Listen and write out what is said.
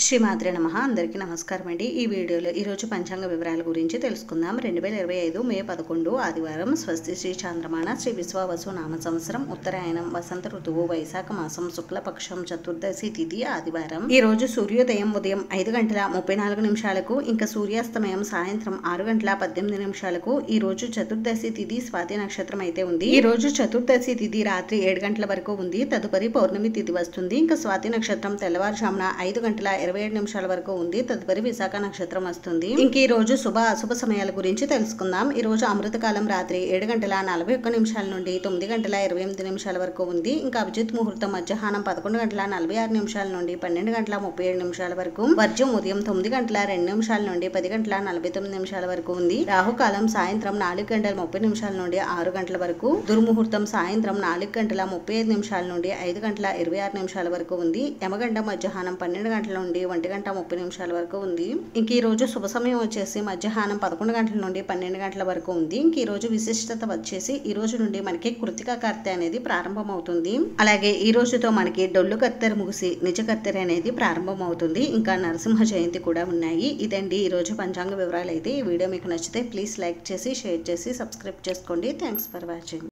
శ్రీమాత్రే నమః. అందరికీ నమస్కారం అండి. ఈ వీడియోలో ఈరోజు పంచాంగ వివరాల గురించి తెలుసుకుందాం. 2025 మే 11 ఆదివారం. స్వస్తి శ్రీ చాంద్రమాన శ్రీ విశ్వావసు నామ సంవత్సరం ఉత్తరాయణం వసంత ఋతువు వైశాఖ మాసం శుక్లపక్షం చతుర్దశి తిథి ఆదివారం. ఈ రోజు సూర్యోదయం ఉదయం 5:34 ఇంకా సూర్యాస్తమయం సాయంత్రం 6:18 ఈ రోజు చతుర్దశి తిథి స్వాతి నక్షత్రం అయితే ఉంది. ఈ రోజు చతుర్దశి తిథి రాత్రి 7 గంటల వరకు ఉంది. తదుపరి పౌర్ణమి తిథి వస్తుంది. ఇంకా స్వాతి నక్షత్రం తెల్లవారుజామున 5:27 వరకు ఉంది. తదుపరి విశాఖ నక్షత్రం వస్తుంది. ఇంక ఈ రోజు శుభ అశుభ సమయాల గురించి తెలుసుకుందాం. ఈ రోజు అమృతకాలం రాత్రి 7:41 నుండి 9:28 వరకు ఉంది. ఇంకా అభిజిత్ ముహూర్తం మధ్యాహ్నం 11:46 నుండి 12:37 వరకు. వర్జ్యం ఉదయం 9:02 నుండి 10:49 వరకు ఉంది. రాహుకాలం సాయంత్రం 4:30 నుండి 6 గంటల వరకు. దుర్ముహూర్తం సాయంత్రం 4:35 నుండి 5:26 వరకు ఉంది. యమగండం మధ్యాహ్నం 12 గంటల నుండి 1:30 వరకు ఉంది. ఇంక ఈ రోజు శుభ సమయం వచ్చేసి మధ్యాహ్నం 11 గంటల నుండి 12 గంటల వరకు ఉంది. ఇంక ఈ రోజు విశిష్టత వచ్చేసి ఈ రోజు నుండి మనకి కృతికా కార్తె అనేది ప్రారంభం అవుతుంది. అలాగే ఈ రోజుతో మనకి డొల్లు కత్తెర ముగిసి నిజ కత్తెర అనేది ప్రారంభం అవుతుంది. ఇంకా నరసింహ జయంతి కూడా ఉన్నాయి. ఇదండి ఈ రోజు పంచాంగ వివరాలు అయితే. ఈ వీడియో మీకు నచ్చితే ప్లీజ్ లైక్ చేసి షేర్ చేసి సబ్స్క్రైబ్ చేసుకోండి. Thanks for watching.